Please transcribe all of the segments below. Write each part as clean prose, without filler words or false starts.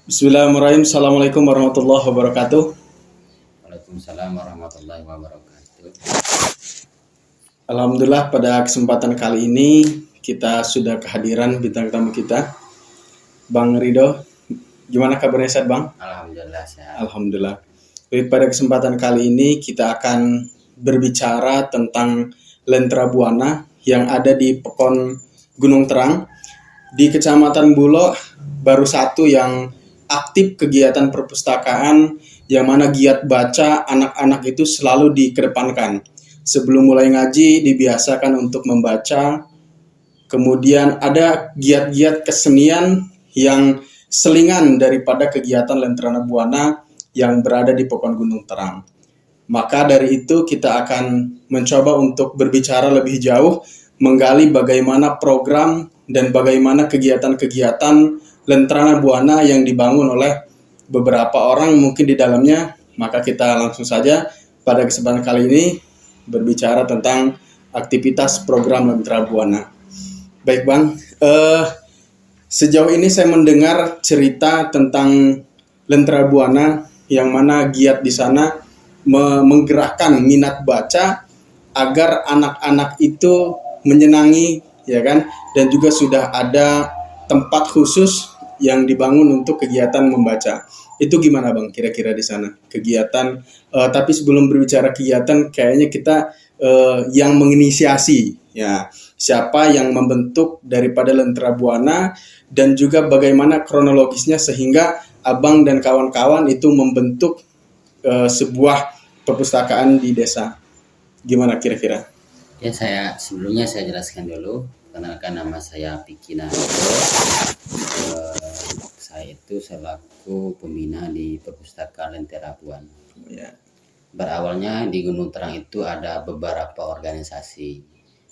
Bismillahirrahmanirrahim. Assalamualaikum warahmatullahi wabarakatuh. Waalaikumsalam warahmatullahi wabarakatuh. Alhamdulillah pada kesempatan kali ini kita sudah kehadiran bintang tamu kita, Bang Rido. Gimana kabarnya Ustaz, Bang? Alhamdulillah sehat. Alhamdulillah. Jadi pada kesempatan kali ini kita akan berbicara tentang Lentera Buana yang ada di Pekon Gunung Terang. Di Kecamatan Bulo baru satu yang aktif kegiatan perpustakaan, yang mana giat baca anak-anak itu selalu dikedepankan. Sebelum mulai ngaji dibiasakan untuk membaca. Kemudian ada giat-giat kesenian yang selingan daripada kegiatan Lentera Buana yang berada di Pekon Gunung Terang. Maka dari itu kita akan mencoba untuk berbicara lebih jauh, menggali bagaimana program dan bagaimana kegiatan-kegiatan Lentera Buana yang dibangun oleh beberapa orang mungkin di dalamnya. Maka kita langsung saja pada kesempatan kali ini berbicara tentang aktivitas program Lentera Buana. Baik Bang, sejauh ini saya mendengar cerita tentang Lentera Buana yang mana giat di sana menggerakkan minat baca agar anak-anak itu menyenangi, ya kan? Dan juga sudah ada tempat khusus yang dibangun untuk kegiatan membaca. Itu gimana Bang kira-kira di sana kegiatan? Tapi sebelum berbicara kegiatan, kayaknya kita yang menginisiasi, ya, siapa yang membentuk daripada Lentera Buana dan juga bagaimana kronologisnya sehingga Abang dan kawan-kawan itu membentuk sebuah perpustakaan di desa. Gimana kira-kira? Ya, sebelumnya saya jelaskan dulu. Kenalkan, nama saya Piki Narito. Saya itu selaku pembina di perpustakaan Lentera Buana. Ya. Berawalnya di Gunung Terang itu ada beberapa organisasi.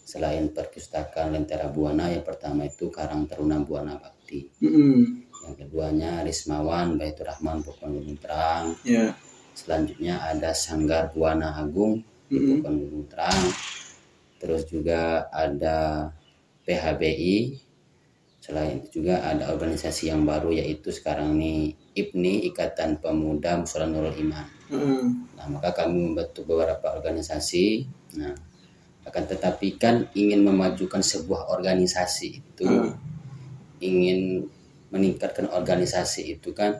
Selain perpustakaan Lentera Buana, yang pertama itu Karang Taruna Buana Bakti. Yang keduanya Rismawan Baitur Rahman Pekon Gunung Terang. Ya. Selanjutnya ada Sanggar Buana Agung di Pekon Gunung Terang. Terus juga ada PHBI. Selain itu juga ada organisasi yang baru, yaitu sekarang ini IPNI, Ikatan Pemuda Musyola Nurul Iman. Nah, maka kami membentuk beberapa organisasi. Nah, akan tetapi kan ingin memajukan sebuah organisasi itu, ingin meningkatkan organisasi itu kan,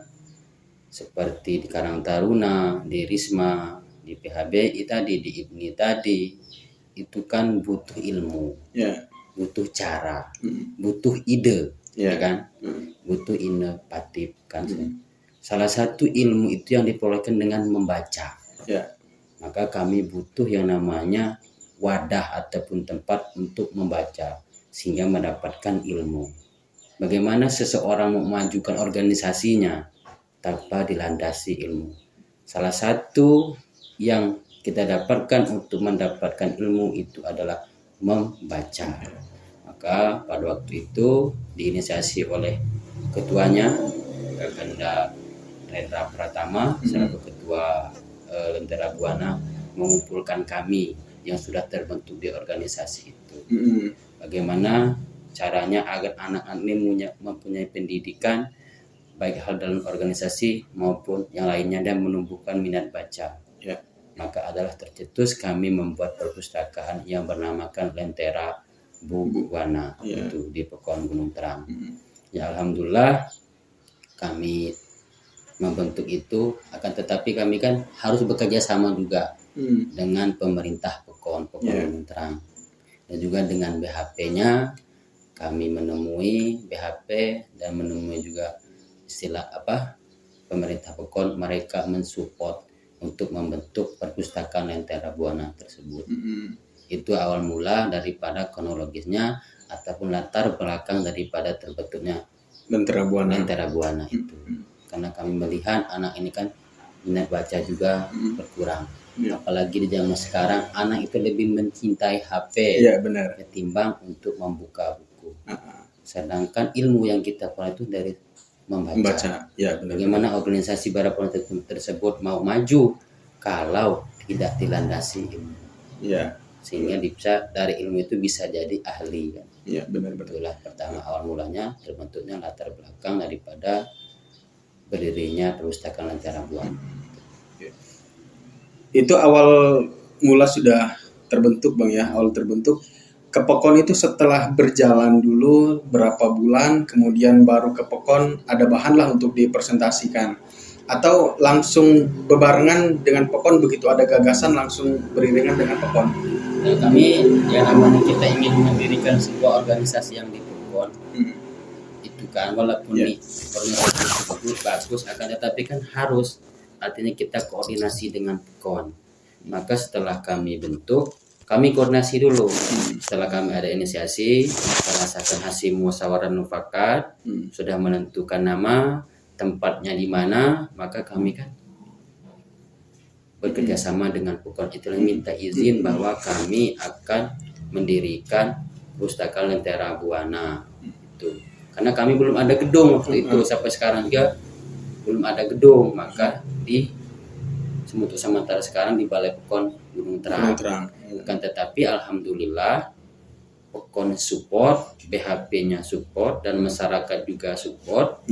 seperti di Karang Taruna, di Risma, di PHBI tadi, di IPNI tadi, itu kan butuh ilmu, butuh cara, butuh ide, ya kan, butuh inovatif kan. Salah satu ilmu itu yang diperolehkan dengan membaca. Maka kami butuh yang namanya wadah ataupun tempat untuk membaca sehingga mendapatkan ilmu. Bagaimana seseorang memajukan organisasinya tanpa dilandasi ilmu? Salah satu yang kita dapatkan untuk mendapatkan ilmu itu adalah membaca. Maka pada waktu itu diinisiasi oleh ketuanya, Kakanda Rendra Pratama selaku ketua Lentera Buana, mengumpulkan kami yang sudah terbentuk di organisasi itu. Bagaimana caranya agar anak-anak ini mempunyai pendidikan baik hal dalam organisasi maupun yang lainnya dan menumbuhkan minat baca. Maka adalah tercetus kami membuat perpustakaan yang bernamakan Lentera Buana itu di Pekon Gunung Terang. Ya, alhamdulillah kami membentuk itu, akan tetapi kami kan harus bekerja sama juga dengan pemerintah Pekon Gunung Terang, dan juga dengan BHP-nya. Kami menemui BHP dan menemui juga pemerintah Pekon, mereka mensupport untuk membentuk perpustakaan Lentera Buana tersebut. Itu awal mula daripada kronologisnya ataupun latar belakang daripada terbentuknya Lentera Buana itu. Karena kami melihat anak ini kan minat baca juga berkurang. Apalagi di zaman sekarang anak itu lebih mencintai HP ketimbang untuk membuka buku. Sedangkan ilmu yang kita peroleh itu dari membaca. Bagaimana organisasi beberapa tersebut mau maju kalau tidak dilandasi ilmu? Sehingga bisa dari ilmu itu bisa jadi ahli kan. Itulah pertama awal mulanya terbentuknya latar belakang daripada berdirinya Perpustakaan Lentera Buana. Itu awal mula sudah terbentuk Bang ya, awal terbentuk. Ke Pekon itu setelah berjalan dulu berapa bulan, kemudian baru ke Pekon ada bahan lah untuk dipresentasikan. Atau langsung bebarengan dengan Pekon, begitu ada gagasan langsung beriringan dengan Pekon. Nah, kami yang namanya kita ingin mendirikan sebuah organisasi yang di Pekon, itu kan walaupun di organisasi tersebut bagus, akan tetapi kan harus, artinya kita koordinasi dengan Pekon. Maka setelah kami bentuk, kami koordinasi dulu. Setelah kami ada inisiasi, berdasarkan hasil musyawarah mufakat, sudah menentukan nama, tempatnya di mana, maka kami kan bekerja sama dengan Pekon itu minta izin bahwa kami akan mendirikan Perpustakaan Lentera Buana itu. Karena kami belum ada gedung waktu itu, sampai sekarang juga belum ada gedung, maka di Semutu sementara sekarang di Balai Pekon Gunung Terang. Kan tetapi alhamdulillah Pekon support, BHP-nya support, dan masyarakat juga support.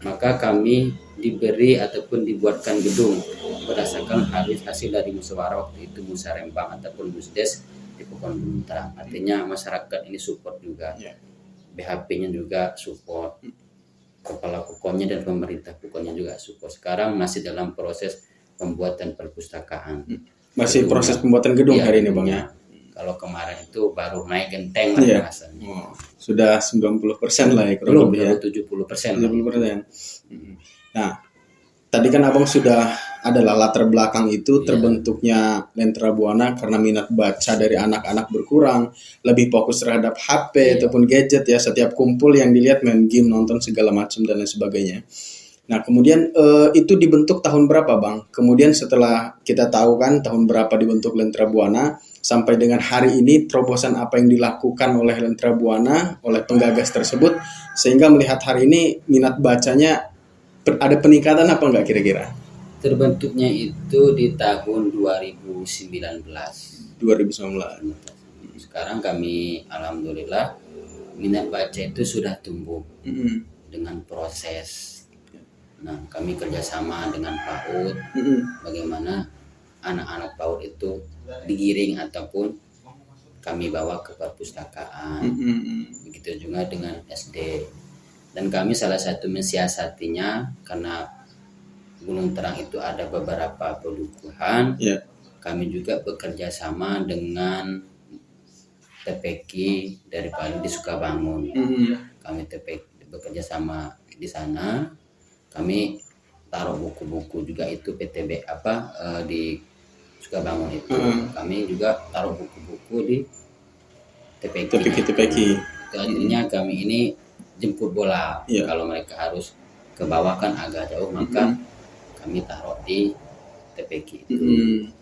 Maka kami diberi ataupun dibuatkan gedung berdasarkan hasil dari musyawarah waktu itu, musarembang ataupun musdes di Pekon Gunung Terang. Artinya masyarakat ini support juga, BHP-nya juga support, kepala Pekonnya dan pemerintah Pekonnya juga support. Sekarang masih dalam proses pembuatan perpustakaan. Masih gedungnya, proses pembuatan gedung hari ini Bang ya. Kalau kemarin itu baru naik genteng lah rasanya. Sudah 90% lah ya kurang lebih ya. 70%. Nah, tadi kan Abang sudah adalah latar belakang itu terbentuknya Lentera Buana karena minat baca dari anak-anak berkurang, lebih fokus terhadap HP ataupun gadget ya, setiap kumpul yang dilihat main game, nonton segala macam dan lain sebagainya. Nah, kemudian itu dibentuk tahun berapa Bang? Kemudian setelah kita tahu kan tahun berapa dibentuk Lentera Buana, sampai dengan hari ini terobosan apa yang dilakukan oleh Lentera Buana, oleh penggagas tersebut, sehingga melihat hari ini minat bacanya ada peningkatan apa enggak kira-kira? Terbentuknya itu di tahun 2019. Sekarang kami alhamdulillah minat baca itu sudah tumbuh dengan proses. Nah, kami kerjasama dengan PAUD, bagaimana anak-anak PAUD itu digiring ataupun kami bawa ke perpustakaan. Begitu juga dengan SD. Dan kami salah satu mensiasatinya karena Gunung Terang itu ada beberapa pedukuhan. Kami juga bekerja sama dengan TPQ dari Palu di Sukabangun. Kami TPQ bekerja sama di sana. Kami taruh buku-buku juga itu PTB di Sukabangun itu. Kami juga taruh buku-buku di TPQ. Artinya kami ini jemput bola. Kalau mereka harus ke bawah kan agak jauh, maka kami taruh di TPQ itu.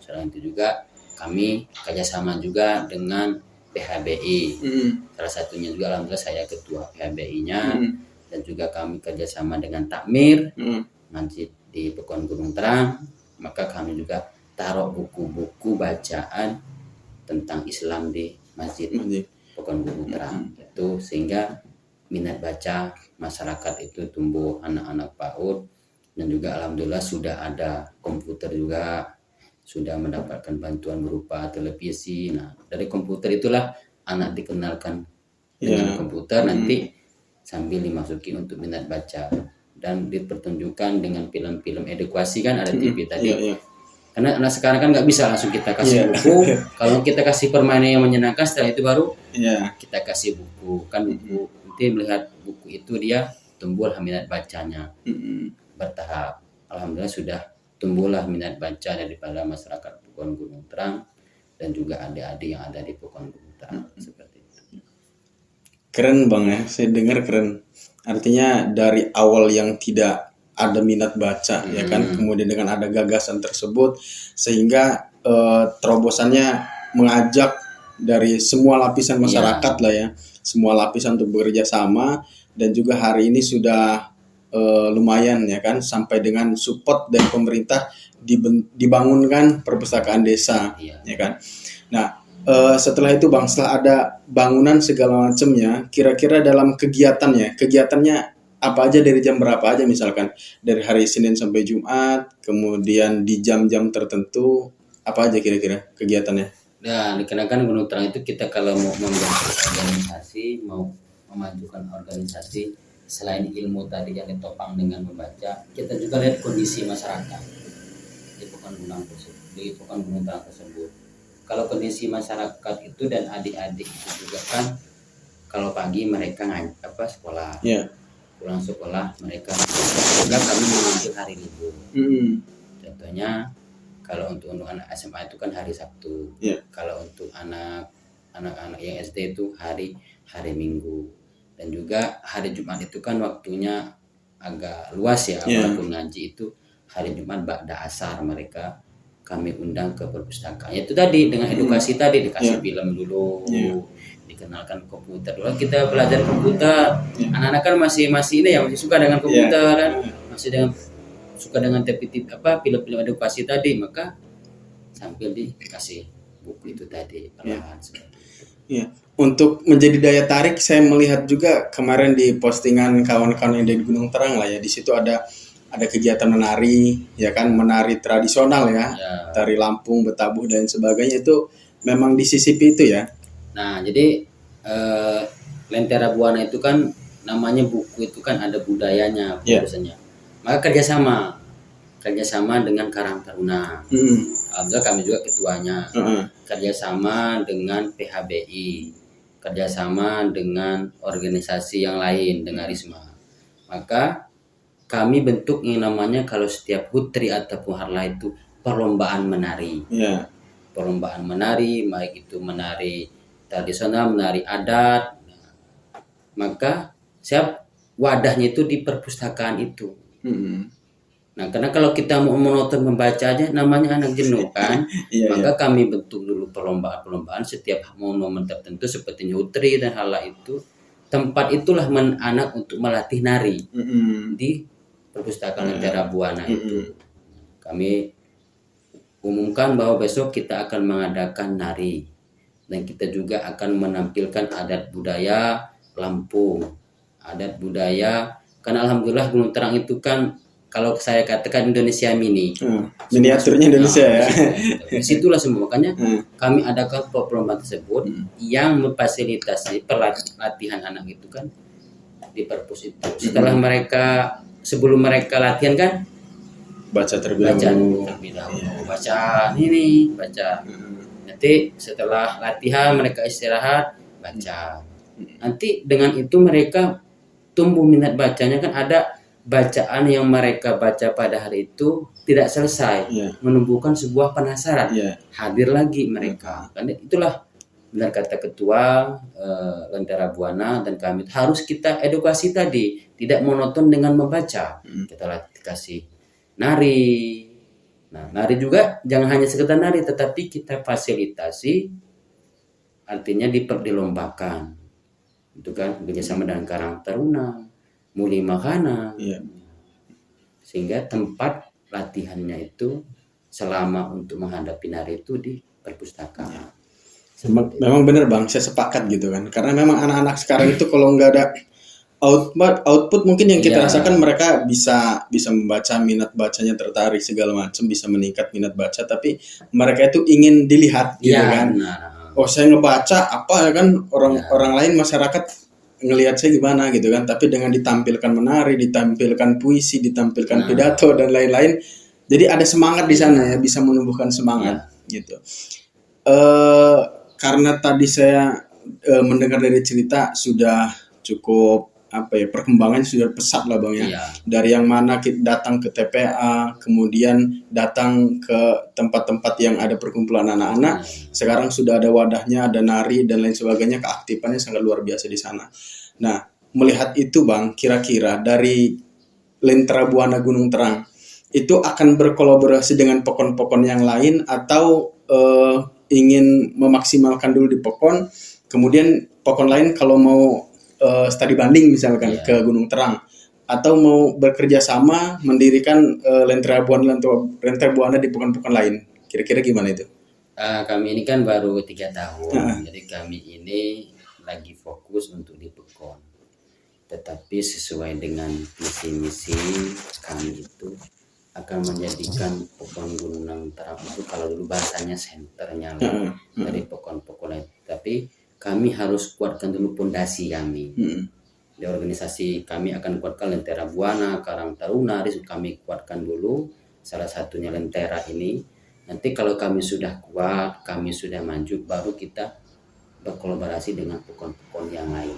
Selain itu juga kami kerjasama juga dengan PHBI. Salah satunya juga alhamdulillah saya ketua PHBI-nya. Dan juga kami kerjasama dengan Takmir Masjid di Pekon Gunung Terang, maka kami juga taruh buku-buku bacaan tentang Islam di Masjid Pekon Gunung Terang itu, sehingga minat baca masyarakat itu tumbuh, anak-anak PAUD, dan juga alhamdulillah sudah ada komputer juga, sudah mendapatkan bantuan berupa televisi. Nah, dari komputer itulah anak dikenalkan dengan komputer, nanti sambil dimasuki untuk minat baca dan dipertunjukkan dengan film-film edukasi kan ada TV tadi. Karena anak sekarang kan nggak bisa langsung kita kasih buku. Kalau kita kasih permainan yang menyenangkan, setelah itu baru kita kasih buku. Kan buku nanti melihat buku itu dia tumbuhlah minat bacanya bertahap. Alhamdulillah sudah tumbuhlah minat baca daripada masyarakat Pekon Gunung Terang dan juga adik-adik yang ada di Pekon Gunung Terang seperti itu. Keren Bang ya, saya dengar keren. Artinya dari awal yang tidak ada minat baca ya kan, kemudian dengan ada gagasan tersebut sehingga terobosannya mengajak dari semua lapisan masyarakat lah ya, semua lapisan untuk bekerja sama, dan juga hari ini sudah lumayan ya kan, sampai dengan support dari pemerintah dibangunkan perpustakaan desa ya kan. Nah, setelah itu Bang, setelah ada bangunan segala macamnya, kira-kira dalam kegiatannya apa aja, dari jam berapa aja, misalkan dari hari Senin sampai Jumat, kemudian di jam-jam tertentu, apa aja kira-kira kegiatannya? Dan dikarenakan Gunung Terang itu kita kalau mau membentuk organisasi, mau memajukan organisasi, selain ilmu tadi yang ditopang dengan membaca, kita juga lihat kondisi masyarakat di Pekan Gunung Terang tersebut. Kalau kondisi masyarakat itu dan adik-adik itu juga kan, kalau pagi mereka sekolah, pulang sekolah mereka juga kami mengambil hari libur. Contohnya kalau untuk anak SMA itu kan hari Sabtu. Kalau untuk anak-anak yang SD itu hari Minggu. Dan juga hari Jumat itu kan waktunya agak luas ya, walaupun ngaji itu hari Jumat ba'da asar mereka kami undang ke perpustakaan. Itu tadi dengan edukasi tadi, dikasih film dulu, dikenalkan komputer dulu. Kita belajar komputer. Anak-anak kan masih ini ya, masih suka dengan komputer kan, masih suka dengan film-film edukasi tadi, maka sambil dikasih buku itu tadi perlahan. Untuk menjadi daya tarik, saya melihat juga kemarin di postingan kawan-kawan yang dari Gunung Terang lah ya, di situ ada kegiatan menari, ya kan, menari tradisional ya, tari Lampung, Betabuh dan sebagainya, itu memang disisipi itu ya. Nah, jadi Lentera Buana itu kan namanya buku itu kan ada budayanya biasanya. Maka kerjasama dengan Karang Taruna. Alhamdulillah kami juga ketuanya. Kerjasama dengan PHBI, kerjasama dengan organisasi yang lain, dengan Risma. Maka kami bentuk yang namanya, kalau setiap hutri ataupun harlah itu perlombaan menari. Perlombaan menari, baik itu menari tradisional, menari adat. Maka wadahnya itu di perpustakaan itu. Nah, karena kalau kita mau menonton membaca aja namanya anak jenuh kan. Maka kami bentuk dulu perlombaan setiap momen tertentu seperti hutri dan hal itu. Tempat itulah anak untuk melatih nari di perpustakaan Lentera Buana itu. Kami umumkan bahwa besok kita akan mengadakan nari dan kita juga akan menampilkan adat budaya Lampung, adat budaya. Karena alhamdulillah Gunung Terang itu kan, kalau saya katakan Indonesia mini, miniaturnya Indonesia ya. Disitulah semua, makanya kami adakan perlombaan tersebut yang memfasilitasi pelatihan anak itu kan di perpus itu. Setelah sebelum mereka latihan kan baca terlebih dahulu. Baca. Nanti setelah latihan mereka istirahat, baca. Nanti dengan itu mereka tumbuh minat bacanya kan, ada bacaan yang mereka baca pada hari itu tidak selesai, menumbuhkan sebuah penasaran, hadir lagi mereka. Karena itulah benar kata ketua Lentera Buana dan kami, harus kita edukasi tadi, tidak monoton dengan membaca. Kita kasih nari. Nah, nari juga jangan hanya sekedar nari, tetapi kita fasilitasi, artinya dilombakan. Itu kan bekerjasama dengan Karang Taruna, Muli Makana, sehingga tempat latihannya itu selama untuk menghadapi nari itu di perpustakaan. Memang benar Bang, saya sepakat gitu kan, karena memang anak-anak sekarang itu kalau nggak ada output mungkin yang kita rasakan, mereka bisa membaca, minat bacanya tertarik segala macam, bisa meningkat minat baca, tapi mereka itu ingin dilihat gitu kan. Oh, saya ngebaca apa ya kan, orang lain masyarakat ngelihat saya gimana gitu kan, tapi dengan ditampilkan menari, ditampilkan puisi, ditampilkan pidato dan lain-lain, jadi ada semangat di sana ya, bisa menumbuhkan semangat gitu. Karena tadi saya mendengar dari cerita sudah cukup perkembangannya sudah pesat lah Bang ya. Dari yang mana kita datang ke TPA, kemudian datang ke tempat-tempat yang ada perkumpulan anak-anak, sekarang sudah ada wadahnya, ada nari dan lain sebagainya, keaktifannya sangat luar biasa di sana. Nah, melihat itu Bang, kira-kira dari Lentera Buana Gunung Terang itu akan berkolaborasi dengan pokon-pokon yang lain, atau ingin memaksimalkan dulu di pokon, kemudian pokon lain kalau mau studi banding misalkan ke Gunung Terang, atau mau bekerja sama mendirikan Lentera Buana di pokon-pokon lain, kira-kira gimana itu? Kami ini kan baru 3 tahun, jadi kami ini lagi fokus untuk di pokon. tetapi sesuai dengan visi misi kami itu akan menjadikan Pokon Gunung Terang itu, kalau dulu bahasanya senternya dari pokon-pokon itu. Tapi kami harus kuatkan dulu pondasi kami. Di organisasi kami akan kuatkan Lentera Buana, Karang Taruna, kami kuatkan dulu. Salah satunya Lentera ini. Nanti kalau kami sudah kuat, kami sudah maju, baru kita berkolaborasi dengan pokon-pokon yang lain.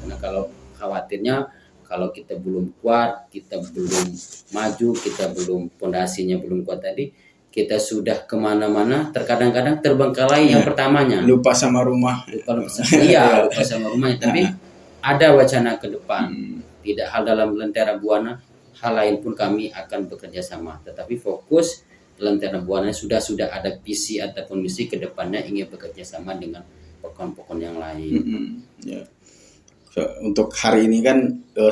Karena kalau khawatirnya kalau kita belum kuat, kita belum maju, kita belum pondasinya belum kuat tadi, kita sudah kemana-mana, terkadang-kadang terbengkalai yang pertamanya. Lupa sama rumah. Lupa sama rumahnya. Tapi ada wacana ke depan. Tidak hal dalam Lentera Buana, hal lain pun kami akan bekerja sama. Tetapi fokus Lentera Buana sudah ada visi ataupun misi ke depannya ingin bekerja sama dengan pokon-pokon yang lain. Untuk hari ini kan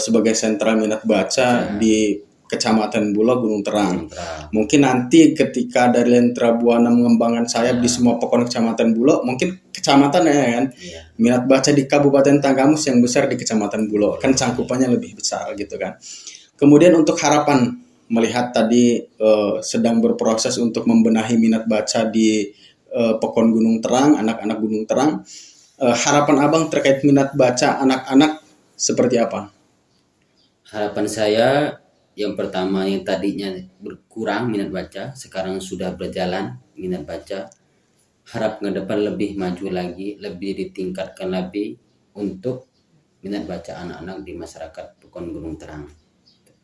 sebagai sentra minat baca di Kecamatan Bulo, Gunung Terang. Mungkin nanti ketika dari Lentera Buana mengembangkan sayap di semua pokon Kecamatan Bulo, mungkin kecamatan ya kan, minat baca di Kabupaten Tanggamus yang besar di Kecamatan Bulo, kan cangkupannya lebih besar gitu kan. Kemudian untuk harapan, melihat tadi sedang berproses untuk membenahi minat baca di pokon Gunung Terang, anak-anak Gunung Terang. Harapan Abang terkait minat baca anak-anak seperti apa? Harapan saya yang pertama, yang tadinya berkurang minat baca, sekarang sudah berjalan minat baca. Harap ke depan lebih maju lagi, lebih ditingkatkan lagi untuk minat baca anak-anak di masyarakat Pokon Gunung Terang.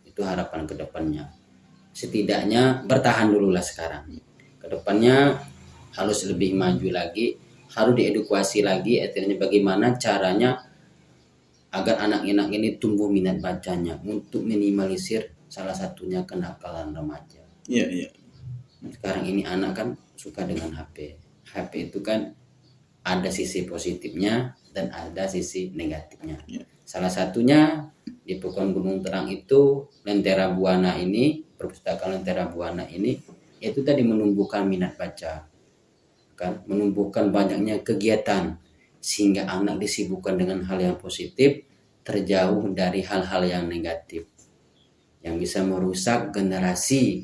Itu harapan ke depannya. Setidaknya bertahan dulu lah sekarang. Ke depannya harus lebih maju lagi, harus diedukasi lagi, artinya bagaimana caranya agar anak-anak ini tumbuh minat bacanya untuk minimalisir salah satunya kenakalan remaja. Sekarang ini anak kan suka dengan HP. HP itu kan ada sisi positifnya dan ada sisi negatifnya. Salah satunya di Pokon Gunung Terang itu Lentera Buana ini, perpustakaan Lentera Buana ini, itu tadi menumbuhkan minat baca, kan, menumbuhkan banyaknya kegiatan sehingga anak disibukkan dengan hal yang positif, terjauh dari hal-hal yang negatif yang bisa merusak generasi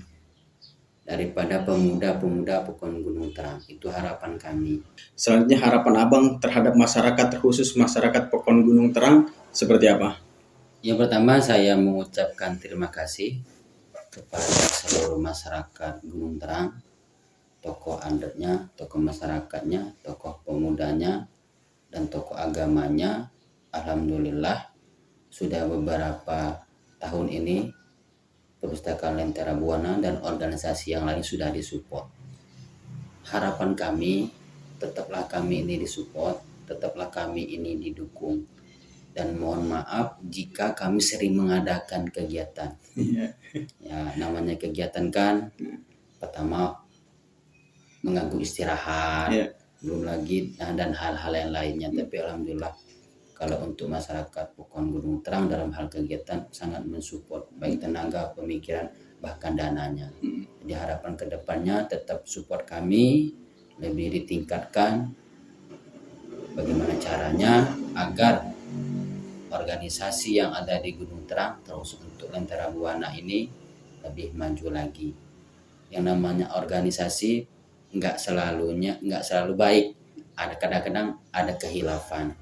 daripada pemuda-pemuda Pokon Gunung Terang. Itu harapan kami. Selanjutnya harapan Abang terhadap masyarakat, terkhusus masyarakat Pokon Gunung Terang seperti apa? Yang pertama, saya mengucapkan terima kasih kepada seluruh masyarakat Gunung Terang, tokoh adatnya, tokoh masyarakatnya, tokoh pemudanya, dan tokoh agamanya. Alhamdulillah sudah beberapa tahun ini Perpustakaan Lentera Buana dan organisasi yang lain sudah disupport. Harapan kami, tetaplah kami ini disupport, tetaplah kami ini didukung. Dan mohon maaf jika kami sering mengadakan kegiatan. Ya, namanya kegiatan kan, pertama mengganggu istirahat, belum lagi dan hal-hal yang lainnya. Tapi alhamdulillah kalau untuk masyarakat Pokon Gunung Terang dalam hal kegiatan sangat mensupport, baik tenaga, pemikiran, bahkan dananya. Jadi harapan kedepannya tetap support kami, lebih ditingkatkan bagaimana caranya agar organisasi yang ada di Gunung Terang, terus untuk Lentera Buana ini lebih maju lagi. Yang namanya organisasi nggak selalu baik, ada kadang-kadang ada kehilafan.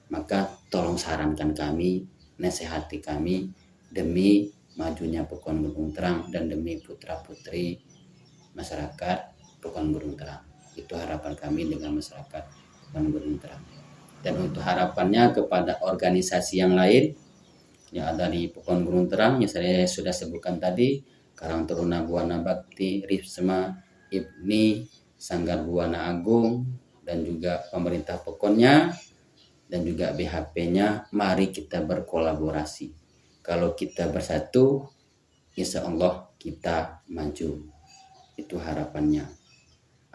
Maka tolong sarankan kami, nasihati kami demi majunya Pokon Gunung Terang dan demi putra-putri masyarakat Pokon Gunung Terang. Itu harapan kami dengan masyarakat Pokon Gunung Terang. Dan untuk harapannya kepada organisasi yang lain yang ada di Pokon Gunung Terang yang saya sudah sebutkan tadi, Karang Taruna Buana Bakti, Ripsma, IPNI, Sanggar Buana Agung, dan juga pemerintah Pokonnya, dan juga BHP-nya, mari kita berkolaborasi. Kalau kita bersatu, insya Allah kita maju. Itu harapannya.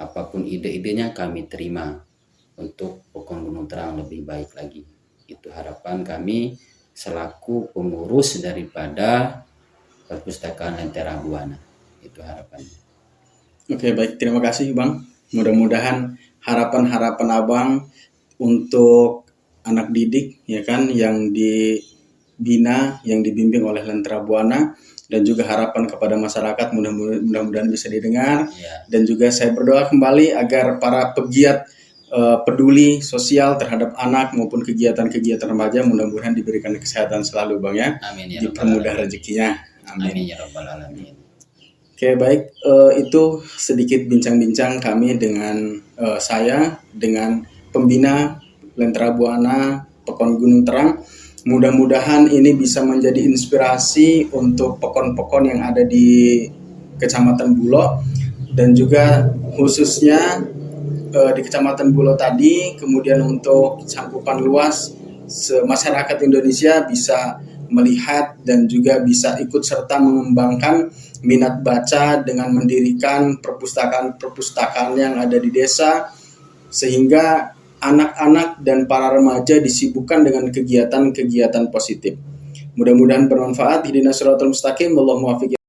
Apapun ide-idenya kami terima untuk Pokon Gunung Terang lebih baik lagi. Itu harapan kami selaku pengurus daripada Perpustakaan Lentera Buana. Itu harapannya. Oke, baik, terima kasih Bang. Mudah-mudahan harapan-harapan Abang untuk anak didik ya kan yang dibina, yang dibimbing oleh Lentera Buana, dan juga harapan kepada masyarakat mudah-mudahan bisa didengar. Dan juga saya berdoa kembali agar para pegiat peduli sosial terhadap anak maupun kegiatan-kegiatan remaja mudah-mudahan diberikan kesehatan selalu Bang ya. Amin ya rabbal Dipermudah alamin. rezekinya. Amin ya rabbal alamin. Oke, baik, itu sedikit bincang-bincang kami dengan saya dengan pembina Lentera Buana Pekon Gunung Terang. Mudah-mudahan ini bisa menjadi inspirasi untuk pekon-pekon yang ada di Kecamatan Bulo, dan juga khususnya di Kecamatan Bulo tadi, kemudian untuk cakupan luas masyarakat Indonesia bisa melihat dan juga bisa ikut serta mengembangkan minat baca dengan mendirikan perpustakaan yang ada di desa, sehingga anak-anak dan para remaja disibukkan dengan kegiatan-kegiatan positif. Mudah-mudahan bermanfaat. Ihdinas siratal mustaqim. Wallahul muwaffiq.